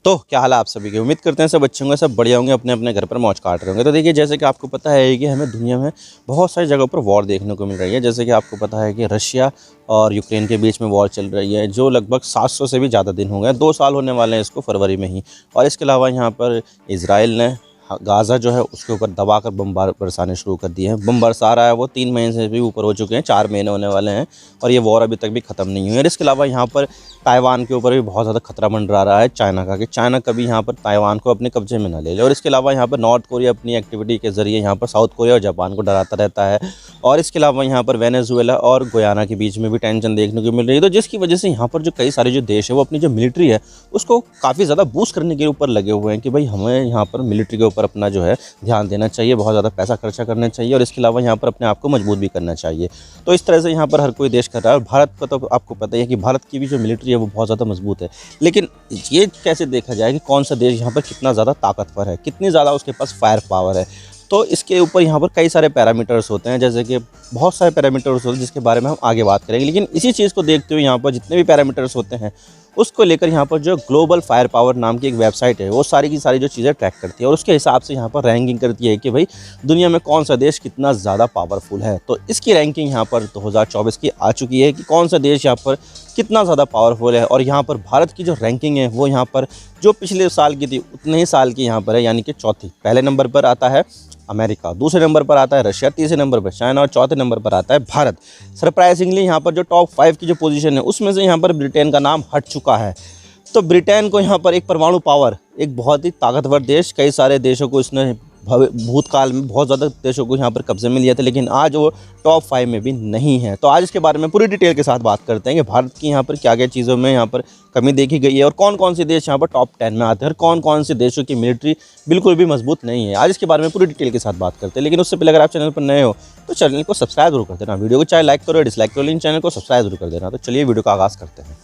तो क्या हाल है आप सभी की। उम्मीद करते हैं सब अच्छे होंगे, सब बढ़िया होंगे, अपने अपने घर पर मौज काट रहे होंगे। तो देखिए, जैसे कि आपको पता है कि हमें दुनिया में बहुत सारी जगहों पर वॉर देखने को मिल रही है। जैसे कि आपको पता है कि रशिया और यूक्रेन के बीच में वॉर चल रही है, जो लगभग 700 से भी ज़्यादा दिन हो गए, 2 साल होने वाले हैं इसको फरवरी में ही। और इसके अलावा यहाँ पर इजराइल ने गाज़ा जो है उसके ऊपर दबाकर बम बरसाने शुरू कर दिए हैं। बम बरसा रहा है, वो 3 महीने से भी ऊपर हो चुके हैं, 4 महीने होने वाले हैं और ये वॉर अभी तक भी ख़त्म नहीं हुई है। इसके अलावा यहाँ पर ताइवान के ऊपर भी बहुत ज़्यादा खतरा मंडरा रहा है चाइना का, कि चाइना कभी यहाँ पर ताइवान को अपने कब्जे में ना ले ले। और इसके अलावा यहाँ पर नॉर्थ कोरिया अपनी एक्टिविटी के ज़रिए यहाँ पर साउथ कोरिया और जापान को डराता रहता है। और इसके अलावा यहाँ पर वेनेजुएला और गुयाना के बीच में भी टेंशन देखने को मिल रही है, तो जिसकी वजह से यहाँ पर जो कई सारे जो देश है वो अपनी जो मिलिट्री है उसको काफ़ी ज़्यादा बूस्ट करने के ऊपर लगे हुए हैं कि भाई हमें यहाँ पर मिलिट्री के ऊपर अपना जो है ध्यान देना चाहिए, बहुत ज़्यादा पैसा खर्चा करना चाहिए और इसके अलावा यहाँ पर अपने आप को मजबूत भी करना चाहिए। तो इस तरह से यहाँ पर हर कोई देश कर रहा है। और भारत का तो आपको पता ही है कि भारत की भी जो मिलिट्री है वो बहुत ज़्यादा मजबूत है। लेकिन ये कैसे देखा जाए कि कौन सा देश यहाँ पर कितना ज़्यादा ताकतवर है, कितनी ज़्यादा उसके पास फायर पावर है। तो इसके ऊपर यहाँ पर कई सारे पैरामीटर्स होते हैं, जैसे कि बहुत सारे पैरामीटर्स होते हैं जिसके बारे में हम आगे बात करेंगे। लेकिन इसी चीज़ को देखते हुए यहाँ पर जितने भी पैरामीटर्स होते हैं उसको लेकर यहाँ पर जो ग्लोबल फायर पावर नाम की एक वेबसाइट है वो सारी की सारी जो चीज़ें ट्रैक करती है और उसके हिसाब से यहाँ पर रैंकिंग करती है कि भाई दुनिया में कौन सा देश कितना ज़्यादा पावरफुल है। तो इसकी रैंकिंग यहाँ पर 2024 की आ चुकी है कि कौन सा देश यहाँ पर कितना ज़्यादा पावरफुल है। और यहाँ पर भारत की जो रैंकिंग है वो यहाँ पर जो पिछले साल की थी उतने ही साल की यहाँ पर है, यानी कि चौथी। पहले नंबर पर आता है अमेरिका, दूसरे नंबर पर आता है रशिया, तीसरे नंबर पर चाइना और चौथे नंबर पर आता है भारत। सरप्राइजिंगली यहाँ पर जो टॉप 5 की जो पोजीशन है उसमें से यहाँ पर ब्रिटेन का नाम हट चुका है। तो ब्रिटेन को यहाँ पर एक परमाणु पावर, एक बहुत ही ताकतवर देश, कई सारे देशों को इसने भूतकाल में बहुत ज़्यादा देशों को यहाँ पर कब्जे में लिया था, लेकिन आज वो टॉप 5 में भी नहीं है। तो आज इसके बारे में पूरी डिटेल के साथ बात करते हैं कि भारत की यहाँ पर क्या क्या चीज़ों में यहाँ पर कमी देखी गई है और कौन कौन से देश यहाँ पर टॉप 10 में आते हैं और कौन कौन से देशों की मिलिट्री बिल्कुल भी मजबूत नहीं है। आज इसके बारे में पूरी डिटेल के साथ बात करते हैं। लेकिन उससे पहले अगर आप चैनल पर नए हो तो चैनल को सब्सक्राइब जरूर कर देना, वीडियो को चाहे लाइक करो या डिसलाइक करो, लेकिन चैनल को सब्सक्राइब जरूर कर देना। तो चलिए वीडियो का आगाज़ करते हैं।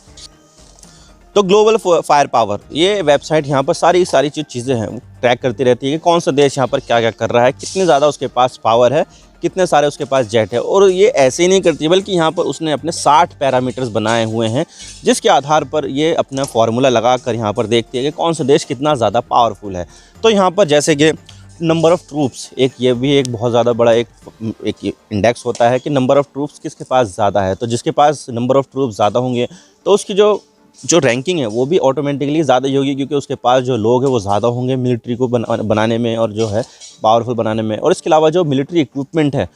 तो ग्लोबल फायर पावर ये वेबसाइट यहाँ पर सारी जो चीज़ें हैं वो ट्रैक करती रहती है कि कौन सा देश यहाँ पर क्या क्या कर रहा है, कितनी ज़्यादा उसके पास पावर है, कितने सारे उसके पास जेट है। और ये ऐसे ही नहीं करती बल्कि यहाँ पर उसने अपने 60 पैरामीटर्स बनाए हुए हैं जिसके आधार पर ये अपना फॉर्मूला लगा कर यहाँ पर देखती है कि कौन सा देश कितना ज़्यादा पावरफुल है। तो यहाँ पर जैसे कि नंबर ऑफ़ ट्रूप्स, ये भी एक बहुत ज़्यादा बड़ा एक इंडेक्स होता है कि नंबर ऑफ़ ट्रूप्स किसके पास ज़्यादा है। तो जिसके पास नंबर ऑफ़ ट्रूप्स ज़्यादा होंगे तो उसकी जो रैंकिंग है वो भी ऑटोमेटिकली ज़्यादा ही होगी, क्योंकि उसके पास जो लोग हैं वो ज़्यादा होंगे मिलिट्री को बनाने में और जो है पावरफुल बनाने में। और इसके अलावा जो मिलिट्री इक्विपमेंट है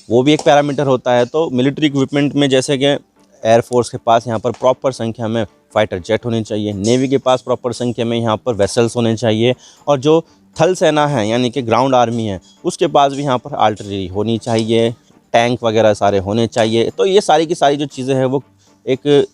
वो भी एक पैरामीटर होता है। तो मिलिट्री इक्विपमेंट में जैसे कि एयरफोर्स के पास यहाँ पर प्रॉपर संख्या में फाइटर जेट होने चाहिए, नेवी के पास प्रॉपर संख्या में यहाँ पर वेसल्स होने चाहिए, और जो थल सेना है यानी कि ग्राउंड आर्मी है उसके पास भी यहाँ पर आर्टिलरी होनी चाहिए, टैंक वगैरह सारे होने चाहिए। तो ये सारी की सारी जो चीज़ें हैं वो एक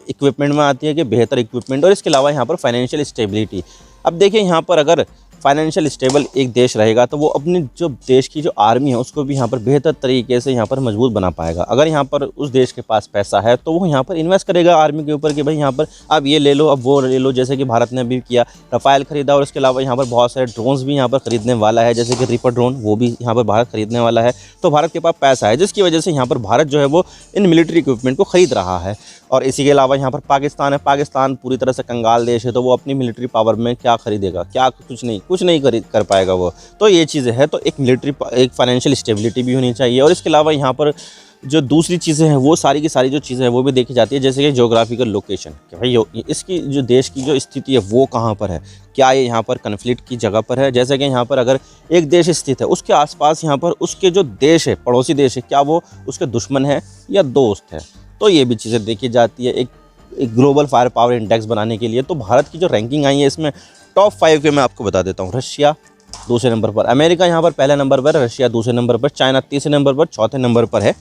इक्विपमेंट में आती है कि बेहतर इक्विपमेंट। और इसके अलावा यहाँ पर फाइनेंशियल स्टेबिलिटी। अब देखिए यहाँ पर अगर फाइनेंशियल स्टेबल एक देश रहेगा तो वो अपने जो देश की जो आर्मी है उसको भी यहाँ पर बेहतर तरीके से यहाँ पर मजबूत बना पाएगा। अगर यहाँ पर उस देश के पास पैसा है तो वो यहाँ पर इन्वेस्ट करेगा आर्मी के ऊपर कि भाई यहाँ पर अब ये ले लो, अब वो ले लो। जैसे कि भारत ने भी किया, रफाल खरीदा, और इसके अलावा यहाँ पर बहुत सारे ड्रोन्स भी यहाँ पर खरीदने वाला है, जैसे कि रिपर ड्रोन, वो भी यहाँ पर भारत खरीदने वाला है। तो भारत के पास पैसा है जिसकी वजह से यहाँ पर भारत जो है वो इन मिलिट्री इक्विपमेंट को खरीद रहा है। और इसी के अलावा यहाँ पर पाकिस्तान है, पाकिस्तान पूरी तरह से कंगाल देश है, तो वो अपनी मिलिट्री पावर में क्या खरीदेगा, क्या कुछ नहीं कर पाएगा वो। तो ये चीज़ें हैं। तो एक मिलिट्री, एक फाइनेंशियल स्टेबिलिटी भी होनी चाहिए। और इसके अलावा यहाँ पर जो दूसरी चीज़ें हैं वो सारी की सारी जो चीज़ें हैं वो भी देखी जाती है, जैसे कि ज्योग्राफिकल लोकेशन, कि भाई इसकी जो देश की जो स्थिति है वो कहाँ पर है, क्या ये यहाँ पर कन्फ्लिक्ट की जगह पर है। जैसे कि यहाँ पर अगर एक देश स्थित है उसके आसपास यहाँ पर उसके जो देश है, पड़ोसी देश है, क्या वो उसके दुश्मन है या दोस्त है। तो ये भी चीज़ें देखी जाती है एक ग्लोबल फायर पावर इंडेक्स बनाने के लिए। तो भारत की जो रैंकिंग आई है इसमें टॉप 5 के मैं आपको बता देता हूँ। रशिया दूसरे नंबर पर, अमेरिका यहाँ पर पहले नंबर पर, रशिया दूसरे नंबर पर, चाइना तीसरे नंबर पर, चौथे नंबर पर है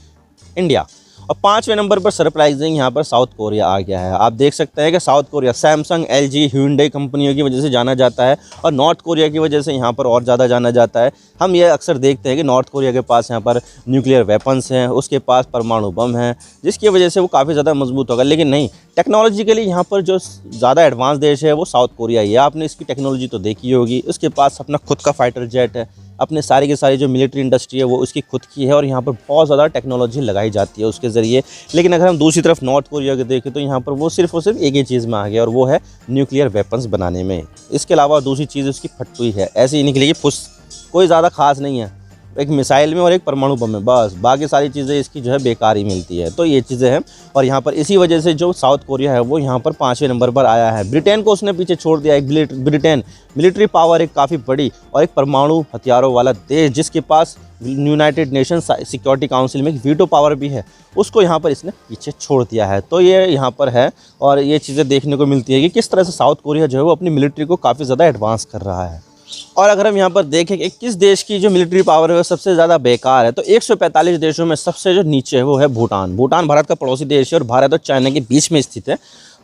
इंडिया, और 5वें नंबर पर सरप्राइजिंग यहाँ पर साउथ कोरिया आ गया है। आप देख सकते हैं कि south Korea Samsung, LG, Hyundai कंपनियों की वजह से जाना जाता है और नॉर्थ कोरिया की वजह से यहाँ पर और ज़्यादा जाना जाता है। हम ये अक्सर देखते हैं कि नॉर्थ कोरिया के पास यहाँ पर न्यूक्लियर वेपन्स हैं, उसके पास परमाणु बम हैं, जिसकी वजह से वो काफ़ी ज़्यादा मजबूत होगा। लेकिन नहीं, टेक्नोलॉजिकली यहाँ पर जो ज़्यादा एडवांस देश है वो साउथ कोरिया ही है। आपने इसकी टेक्नोलॉजी तो देखी होगी, उसके पास अपना खुद का फाइटर जेट है, अपने सारी की सारी जो मिलिट्री इंडस्ट्री है वो उसकी खुद की है और यहाँ पर बहुत ज़्यादा टेक्नोलॉजी लगाई जाती है उसके ज़रिए। लेकिन अगर हम दूसरी तरफ नॉर्थ कोरिया को देखें तो यहाँ पर वो सिर्फ और सिर्फ एक ही चीज़ में आ गया और वो है न्यूक्लियर वेपन्स बनाने में। इसके अलावा दूसरी चीज़ उसकी फटुई है, ऐसे ही निकलेगी फुस, कोई ज़्यादा खास नहीं है, एक मिसाइल में और एक परमाणु बम में, बस बाकी सारी चीज़ें इसकी जो है बेकार ही मिलती है। तो ये चीज़ें हैं और यहाँ पर इसी वजह से जो साउथ कोरिया है वो यहाँ पर 5वें नंबर पर आया है। ब्रिटेन को उसने पीछे छोड़ दिया। एक ब्रिटेन मिलिट्री पावर एक काफ़ी बड़ी और एक परमाणु हथियारों वाला देश जिसके पास यूनाइटेड नेशंस सिक्योरिटी काउंसिल में एक वीटो पावर भी है, उसको यहाँ पर इसने पीछे छोड़ दिया है। तो ये यहाँ पर है और ये चीज़ें देखने को मिलती है कि किस तरह से साउथ कोरिया जो है वो अपनी मिलिट्री को काफ़ी ज़्यादा एडवांस कर रहा है। और अगर हम यहाँ पर देखें कि किस देश की जो मिलिट्री पावर है वो सबसे ज़्यादा बेकार है, तो 145 देशों में सबसे जो नीचे है वो है भूटान। भूटान भारत का पड़ोसी देश है और भारत और चाइना के बीच में स्थित है।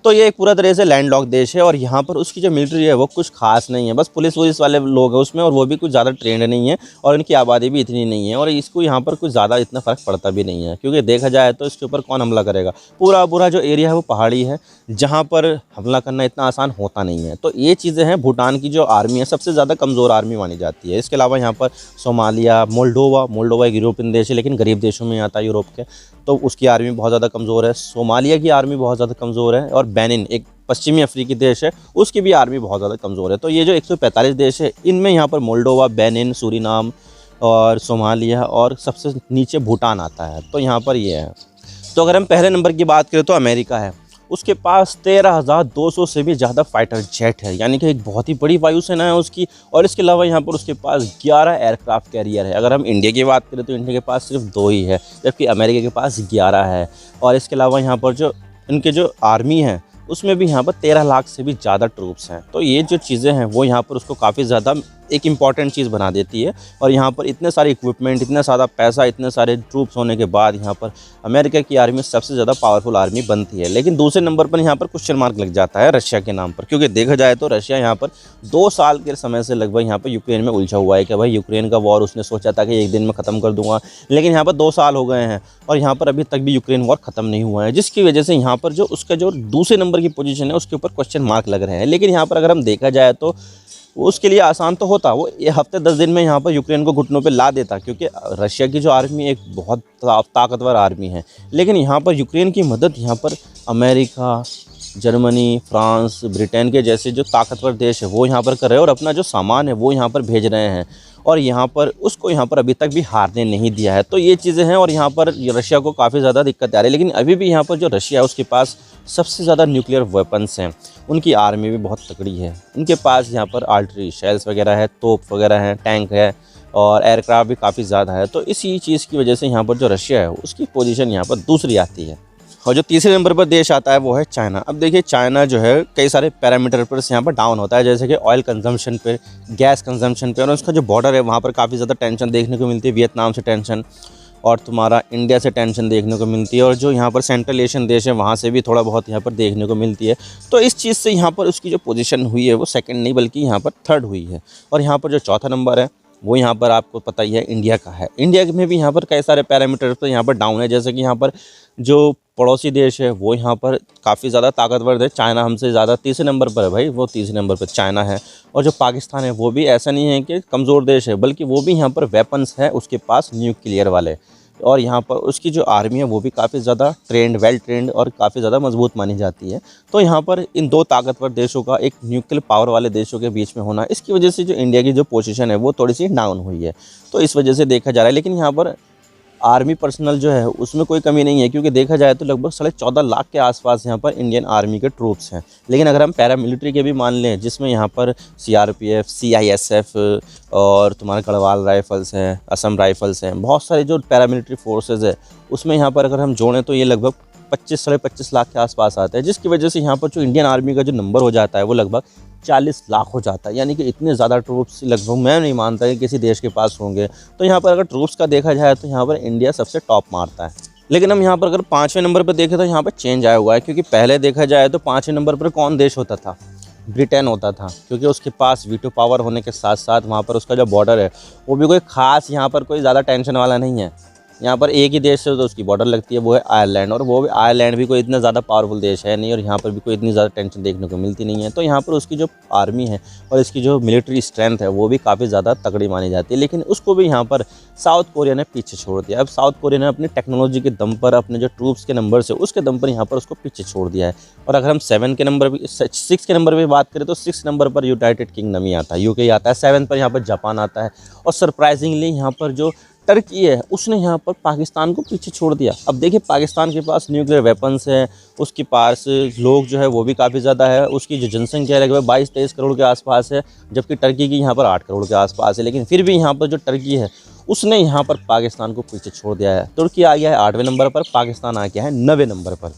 तो ये एक पूरा तरह से लैंडलॉक देश है और यहाँ पर उसकी जो मिलिट्री है वो कुछ खास नहीं है, बस पुलिस वुलिस वाले लोग हैं उसमें और वो भी कुछ ज़्यादा ट्रेंड नहीं है और इनकी आबादी भी इतनी नहीं है और इसको यहाँ पर कुछ ज़्यादा इतना फ़र्क पड़ता भी नहीं है, क्योंकि देखा जाए तो इसके ऊपर कौन हमला करेगा। पूरा जो एरिया है वो पहाड़ी है जहाँ पर हमला करना इतना आसान होता नहीं है। तो ये चीज़ें हैं। भूटान की जो आर्मी है सबसे ज़्यादा कमज़ोर आर्मी मानी जाती है। इसके अलावा यहाँ पर सोमालिया, मोल्डोवा एक यूरोपियन देश है लेकिन गरीब देशों में आता है यूरोप के, तो उसकी आर्मी बहुत ज़्यादा कमज़ोर है। सोमालिया की आर्मी बहुत ज़्यादा कमज़ोर है और बेनिन एक पश्चिमी अफ्रीकी देश है, उसकी भी आर्मी बहुत ज़्यादा कमज़ोर है। तो ये जो 145 देश है इनमें यहाँ पर मोल्डोवा, बेनिन, सूरीनाम और सोमालिया और सबसे नीचे भूटान आता है। तो यहाँ पर ये है। तो अगर हम पहले नंबर की बात करें तो अमेरिका है, उसके पास 13,200 से भी ज़्यादा फाइटर जेट है, यानी कि एक बहुत ही बड़ी वायुसेना है उसकी। और इसके अलावा यहाँ पर उसके पास 11 एयरक्राफ्ट कैरियर है। अगर हम इंडिया की बात करें तो इंडिया के पास सिर्फ 2 ही है, जबकि अमेरिका के पास 11 है। और इसके अलावा यहाँ पर जो इनके जो आर्मी है उसमें भी यहाँ पर 13 लाख से भी ज़्यादा ट्रूप्स हैं। तो ये जो चीज़ें हैं वो यहाँ पर उसको काफ़ी ज़्यादा एक इम्पॉर्टेंट चीज़ बना देती है। और यहाँ पर इतने सारे इक्विपमेंट, इतना सारा पैसा, इतने सारे ट्रूप्स होने के बाद यहाँ पर अमेरिका की आर्मी सबसे ज़्यादा पावरफुल आर्मी बनती है। लेकिन दूसरे नंबर पर यहाँ पर क्वेश्चन मार्क लग जाता है रशिया के नाम पर, क्योंकि देखा जाए तो रशिया यहाँ पर 2 साल के समय से लगभग यहाँ पर यूक्रेन में उलझा हुआ है कि भाई यूक्रेन का वॉर उसने सोचा था कि एक दिन में ख़त्म कर दूंगा, लेकिन यहाँ पर 2 साल हो गए हैं और यहाँ पर अभी तक भी यूक्रेन वॉर ख़त्म नहीं हुआ है, जिसकी वजह से यहाँ पर जो उसका जो दूसरे नंबर की पोजीशन है उसके ऊपर क्वेश्चन मार्क लग रहे हैं। लेकिन यहाँ पर अगर हम देखा जाए तो उसके लिए आसान तो होता, वो ये हफ्ते 10 दिन में यहाँ पर यूक्रेन को घुटनों पे ला देता, क्योंकि रशिया की जो आर्मी एक बहुत ताकतवर आर्मी है। लेकिन यहाँ पर यूक्रेन की मदद यहाँ पर अमेरिका, जर्मनी, फ्रांस, ब्रिटेन के जैसे जो ताकतवर देश है वो यहाँ पर कर रहे हैं और अपना जो सामान है वो यहाँ पर भेज रहे हैं और यहाँ पर उसको यहाँ पर अभी तक भी हारने नहीं दिया है। तो ये चीज़ें हैं और यहाँ पर रशिया को काफ़ी ज़्यादा दिक्कत आ रही है। लेकिन अभी भी यहाँ पर जो रशिया है उसके पास सबसे ज़्यादा न्यूक्लियर वेपन्स हैं, उनकी आर्मी भी बहुत तगड़ी है। उनके पास यहाँ पर आर्टरी शेल्स वगैरह है, तोप वगैरह हैं, टैंक है और एयरक्राफ्ट भी काफ़ी ज़्यादा है। तो इसी चीज़ की वजह से यहाँ पर जो रशिया है उसकी पोजीशन यहाँ पर दूसरी आती है। और जो तीसरे नंबर पर देश आता है वो है चाइना। अब देखिए चाइना जो है कई सारे पैरामीटर पर यहाँ पर डाउन होता है, जैसे कि ऑयल कंजम्पशन पे, गैस कंजम्पशन पे, और उसका जो बॉर्डर है वहाँ पर काफ़ी ज़्यादा टेंशन देखने को मिलती है। वियतनाम से टेंशन और तुम्हारा इंडिया से टेंशन देखने को मिलती है और जो यहाँ पर सेंट्रल एशियन देश है वहाँ से भी थोड़ा बहुत यहाँ पर देखने को मिलती है। तो इस चीज़ से यहाँ पर उसकी जो पोजीशन हुई है वो सेकंड नहीं बल्कि यहाँ पर थर्ड हुई है। और यहाँ पर जो चौथा नंबर है वो यहाँ पर आपको पता ही है इंडिया का है। इंडिया में भी यहाँ पर कई सारे पैरामीटर पर यहाँ पर डाउन है, जैसे कि यहाँ पर जो पड़ोसी देश है वो यहाँ पर काफ़ी ज़्यादा ताकतवर है। चाइना हमसे ज़्यादा तीसरे नंबर पर है भाई, वो तीसरे नंबर पर चाइना है। और जो पाकिस्तान है वो भी ऐसा नहीं है कि कमज़ोर देश है, बल्कि वो भी यहाँ पर वेपन्स है उसके पास न्यूक्लियर वाले। और यहाँ पर उसकी जो आर्मी है वो भी काफ़ी ज़्यादा वेल ट्रेंड और काफ़ी ज़्यादा मजबूत मानी जाती है। तो यहाँ पर इन 2 ताकतवर देशों का एक न्यूक्लियर पावर वाले देशों के बीच में होना, इसकी वजह से जो इंडिया की जो पोजीशन है वो थोड़ी सी डाउन हुई है। तो इस वजह से देखा जा रहा है। लेकिन यहाँ पर आर्मी पर्सनल जो है उसमें कोई कमी नहीं है, क्योंकि देखा जाए तो लगभग 14.5 लाख के आसपास यहाँ पर इंडियन आर्मी के ट्रूप्स हैं। लेकिन अगर हम पैरामिलिट्री के भी मान लें, जिसमें यहाँ पर CRPF, CISF और तुम्हारे गढ़वाल राइफल्स हैं, असम राइफल्स हैं, बहुत सारे जो पैरामिलिट्री फोर्सेज है उसमें यहाँ पर अगर हम जोड़ें तो ये लगभग 25-25 लाख के आसपास आता है, जिसकी वजह से यहाँ पर जो इंडियन आर्मी का जो नंबर हो जाता है वो लगभग 40 लाख हो जाता है। यानी कि इतने ज़्यादा ट्रूप्स लगभग मैं नहीं मानता कि किसी देश के पास होंगे। तो यहाँ पर अगर ट्रूप्स का देखा जाए तो यहाँ पर इंडिया सबसे टॉप मारता है। लेकिन हम यहाँ पर अगर 5वें नंबर पर देखें तो यहाँ पर चेंज आया हुआ है, क्योंकि पहले देखा जाए तो 5वें नंबर पर कौन देश होता था? ब्रिटेन होता था, क्योंकि उसके पास वीटो पावर होने के साथ साथ वहाँ पर उसका जो बॉर्डर है वो भी कोई ख़ास यहाँ पर कोई ज़्यादा टेंशन वाला नहीं है। यहाँ पर एक ही देश से तो उसकी बॉर्डर लगती है, वो है आयरलैंड, और वो भी आयरलैंड भी कोई इतना ज़्यादा पावरफुल देश है नहीं, और यहाँ पर भी कोई इतनी ज़्यादा टेंशन देखने को मिलती नहीं है। तो यहाँ पर उसकी जो आर्मी है और इसकी जो मिलिट्री स्ट्रेंथ है वो भी काफ़ी ज़्यादा तगड़ी मानी जाती है, लेकिन उसको भी यहाँ पर साउथ कोरिया ने पीछे छोड़ दिया। अब साउथ कोरिया ने अपनी टेक्नोलॉजी के दम पर, अपने जो ट्रूप्स के नंबर से उसके दम पर यहाँ पर उसको पीछे छोड़ दिया है। और अगर हम 6 के नंबर पर बात करें तो 6 नंबर पर यूनाइटेड किंगडम ही आता है, यूके आता है, 7 पर यहाँ पर जापान आता है, और सरप्राइजिंगली यहाँ पर जो टर्की है उसने यहाँ पर पाकिस्तान को पीछे छोड़ दिया। अब देखिए पाकिस्तान के पास न्यूक्लियर वेपन्स है, उसके पास लोग जो है वो भी काफ़ी ज़्यादा है, उसकी जो जनसंख्या है लगभग 22-23 करोड़ के आसपास है, जबकि टर्की की यहाँ पर 8 करोड़ के आसपास है। लेकिन फिर भी यहाँ पर जो टर्की है उसने यहाँ पर पाकिस्तान को पीछे छोड़ दिया है। तुर्की आ गया है 8वें नंबर पर, पाकिस्तान आ गया है 9वें नंबर पर।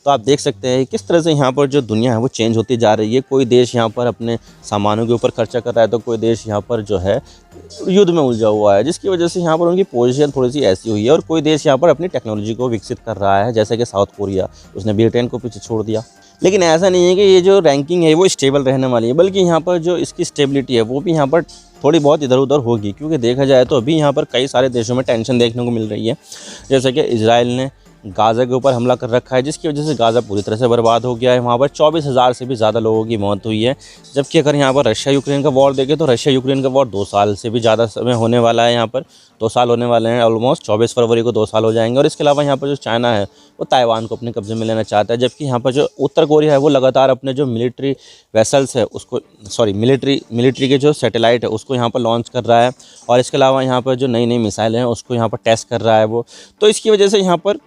तो आप देख सकते हैं किस तरह से यहाँ पर जो दुनिया है वो चेंज होती जा रही है। कोई देश यहाँ पर अपने सामानों के ऊपर खर्चा कर रहा है तो कोई देश यहाँ पर जो है युद्ध में उलझा हुआ है, जिसकी वजह से यहाँ पर उनकी पोजीशन थोड़ी सी ऐसी हुई है। और कोई देश यहाँ पर अपनी टेक्नोलॉजी को विकसित कर रहा है, जैसे कि साउथ कोरिया, उसने ब्रिटेन को पीछे छोड़ दिया। लेकिन ऐसा नहीं है कि ये जो रैंकिंग है वो स्टेबल रहने वाली है, बल्कि यहाँ पर जो इसकी स्टेबिलिटी है वो भी यहाँ पर थोड़ी बहुत इधर उधर होगी, क्योंकि देखा जाए तो अभी यहाँ पर कई सारे देशों में टेंशन देखने को मिल रही है। जैसे कि इजराइल ने गाज़ा के ऊपर हमला कर रखा है, जिसकी वजह से गाज़ा पूरी तरह से बर्बाद हो गया है। वहाँ पर 24,000 से भी ज़्यादा लोगों की मौत हुई है। जबकि अगर यहाँ पर रशिया यूक्रेन का वॉर देखें तो रशिया यूक्रेन का वॉर 2 साल से भी ज़्यादा समय होने वाला है। यहाँ पर 2 साल होने वाले हैं, ऑलमोस्ट 24 फरवरी को 2 साल हो जाएंगे। और इसके अलावा यहाँ पर जो चाइना है वो ताइवान को अपने कब्जे में लेना चाहता है, जबकि यहाँ पर जो उत्तर कोरिया है वो लगातार अपने जो मिलिट्री वेसल्स है उसको मिलिट्री के जो सैटेलाइट है उसको यहाँ पर लॉन्च कर रहा है। और इसके अलावा यहाँ पर जो नई नई मिसाइलें हैं उसको यहाँ पर टेस्ट कर रहा है वो। तो इसकी वजह से यहाँ पर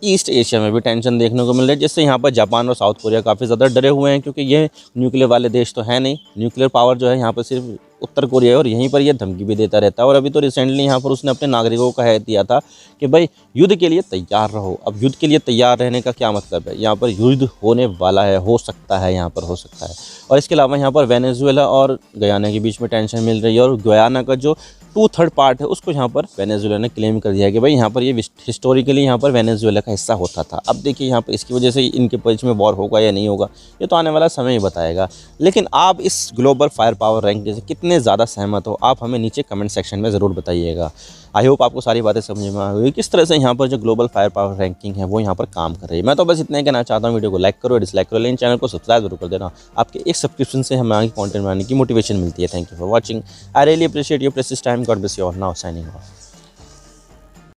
ईस्ट एशिया में भी टेंशन देखने को मिल रही है, जिससे यहाँ पर जापान और साउथ कोरिया काफ़ी ज़्यादा डरे हुए हैं, क्योंकि ये न्यूक्लियर वाले देश तो है नहीं। न्यूक्लियर पावर जो है यहाँ पर सिर्फ उत्तर कोरिया है, और यहीं पर ये धमकी भी देता रहता है। और अभी तो रिसेंटली यहाँ पर उसने अपने नागरिकों को कह दिया था कि भाई युद्ध के लिए तैयार रहो। अब युद्ध के लिए तैयार रहने का क्या मतलब है, यहाँ पर युद्ध होने वाला है, हो सकता है, यहाँ पर हो सकता है। और इसके अलावा यहाँ पर वेनेजुएला और गयाना के बीच में टेंशन मिल रही है, और गयाना का जो 2/3 पार्ट है उसको यहाँ पर वेनेजुएला ने क्लेम कर दिया है कि भाई यहाँ पर ये हिस्टोरिकली यहाँ पर वेनेजुएला का हिस्सा होता था। अब देखिए यहाँ पर इसकी वजह से इनके बीच में वॉर होगा या नहीं होगा, ये तो आने वाला समय ही बताएगा। लेकिन आप इस ग्लोबल फायर पावर रैंकिंग से कितने ज़्यादा सहमत हो, आप हमें नीचे कमेंट सेक्शन में ज़रूर बताइएगा। आई होप आपको सारी बातें समझ में आ गई किस तरह से यहाँ पर जो ग्लोबल फायर पावर रैंकिंग है वो यहाँ पर काम कर रही है। मैं तो बस इतना ही कहना चाहता हूँ, वीडियो को लाइक करो, डिसलाइक करो, लेकिन चैनल को सब्सक्राइब जरूर कर देना। आपके एक सब्सक्रिप्शन से हमें आगे कंटेंट बनाने की मोटिवेशन मिलती है। Thank you for watching, I really appreciate your precious time. God bless you all. Now signing off.